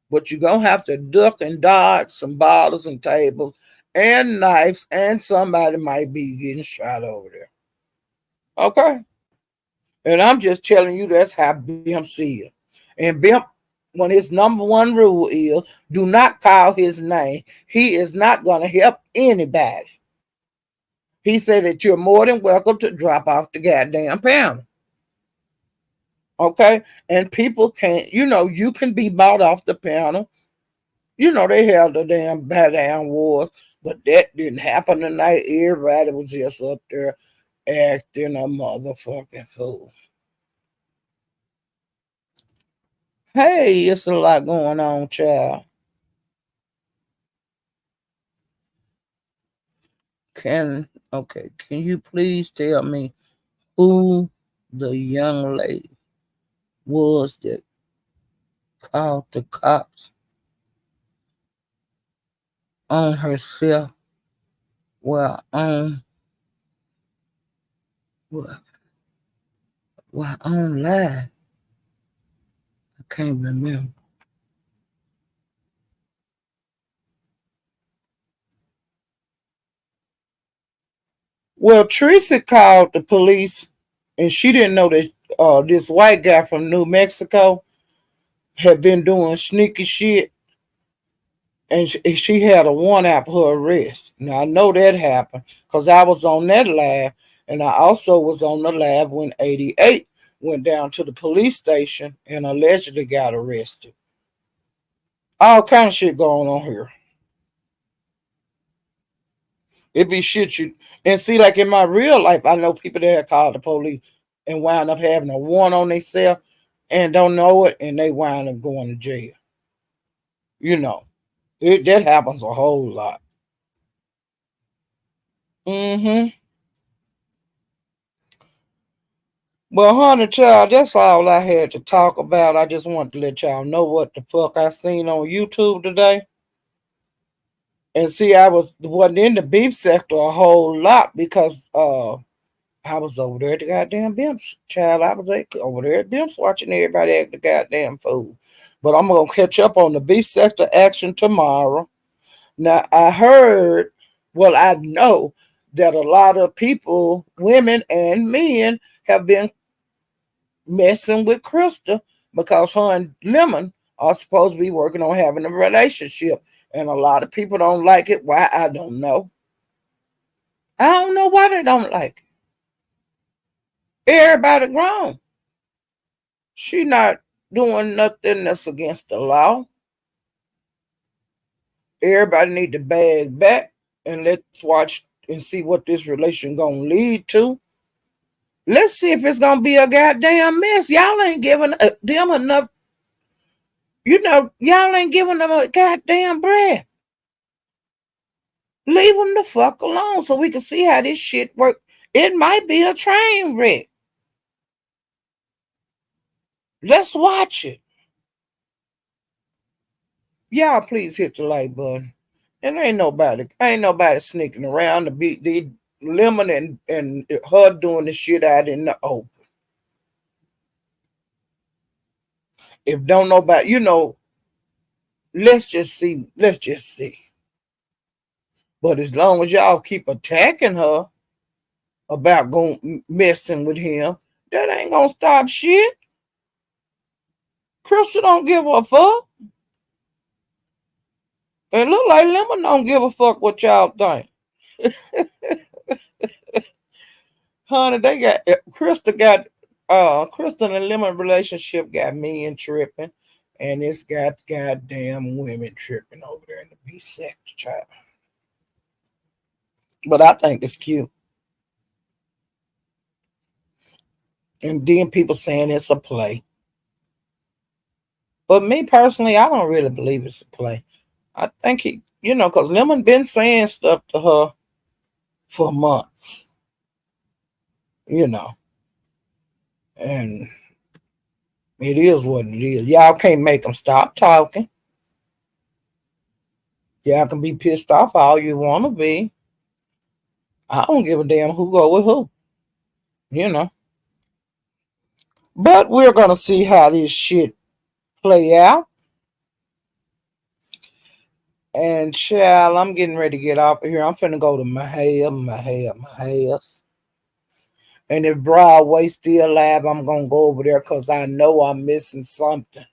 But you're going to have to duck and dodge some bottles and tables and knives, and somebody might be getting shot over there. Okay? And I'm just telling you that's how Bimp see it. And Bimp, when his number one rule is do not call his name, he is not going to help anybody. He said that you're more than welcome to drop off the goddamn panel. Okay? And people can't, you can be bought off the panel. They held the damn bat down wars, but that didn't happen tonight. Everybody was just up there acting a motherfucking fool. Hey, it's a lot going on, child. Can you please tell me who the young lady was that called the cops on herself while while, while on live? I can't remember. Well, Tracy called the police, and she didn't know that this white guy from New Mexico had been doing sneaky shit, and she had a warrant out for her arrest. Now I know that happened because I was on that live, and I also was on the live when 88 went down to the police station and allegedly got arrested. All kind of shit going on here. It be shit you and see, like in my real life, I know people that called the police and wind up having a warrant on themselves and don't know it, and they wind up going to jail. You know, that happens a whole lot. Mm-hmm. Well, honey, child, that's all I had to talk about. I just wanted to let y'all know what the fuck I seen on YouTube today. And see, wasn't in the beef sector a whole lot because I was over there at the goddamn Bimps, child. I was over there at Bimps watching everybody act the goddamn fool. But I'm gonna catch up on the beef sector action tomorrow. Now I know that a lot of people, women and men, have been messing with Krista because her and Lemon are supposed to be working on having a relationship. And a lot of people don't like it. Why? I don't know. I don't know why they don't like it. Everybody grown. She not doing nothing that's against the law. Everybody need to bag back and let's watch and see what this relation gonna lead to. Let's see if it's gonna be a goddamn mess. Y'all ain't giving them enough. Y'all ain't giving them a goddamn breath. Leave them the fuck alone so we can see how this shit work. It might be a train wreck. Let's watch it. Y'all please hit the like button. And ain't nobody sneaking around to beat the Lemon and her doing the shit out in the open. If don't nobody, let's just see. Let's just see. But as long as y'all keep attacking her about going messing with him, that ain't gonna stop shit. Crystal don't give a fuck. And look like Lemon don't give a fuck what y'all think. Honey, they got Crystal and Lemon relationship got me in tripping. And it's got goddamn women tripping over there in the B sex child. But I think it's cute. And then people saying it's a play. But me personally, I don't really believe it's a play. I think because Lemon been saying stuff to her for months, you know, and it is what it is. Y'all can't make them stop talking. Y'all can be pissed off all you want to be. I don't give a damn who go with who, you know. But we're going to see how this shit play out. And child, I'm getting ready to get off of here. I'm finna go to my hair. And if Broadway still live, I'm gonna go over there because I know I'm missing something.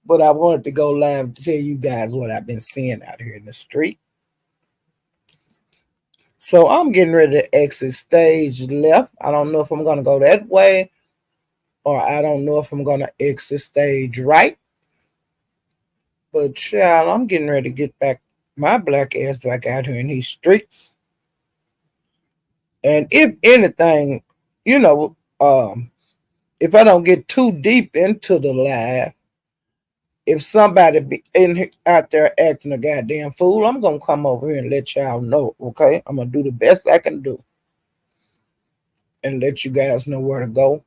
But I wanted to go live to tell you guys what I've been seeing out here in the street. So I'm getting ready to exit stage left. I don't know if I'm gonna go that way, or I don't know if I'm gonna exit stage right. But child, I'm getting ready to get back my black ass back out here in these streets. And if anything, you know, if I don't get too deep into the live, if somebody be out there acting a goddamn fool, I'm gonna come over here and let y'all know. Okay, I'm gonna do the best I can do and let you guys know where to go,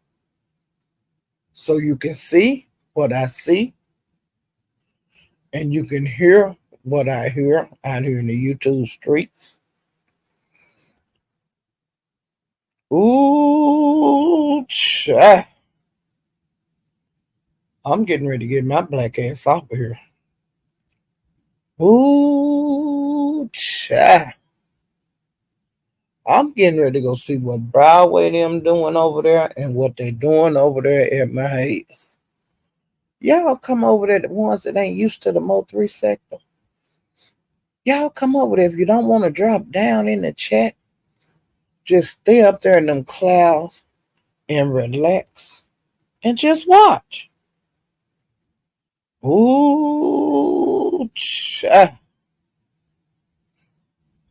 so you can see what I see and you can hear what I hear out here in the YouTube streets. Ooh, cha. I'm getting ready to get my black ass off of here. Ooh, cha. I'm getting ready to go see what Broadway them doing over there and what they doing over there at my house. Y'all come over there, the ones that ain't used to the Mo3 sector. Y'all come over there. If you don't want to drop down in the chat, just stay up there in them clouds and relax and just watch. Ooh, cha.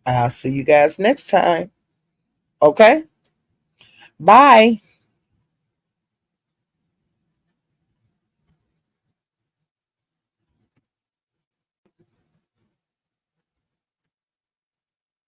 I'll see you guys next time. Okay? Bye.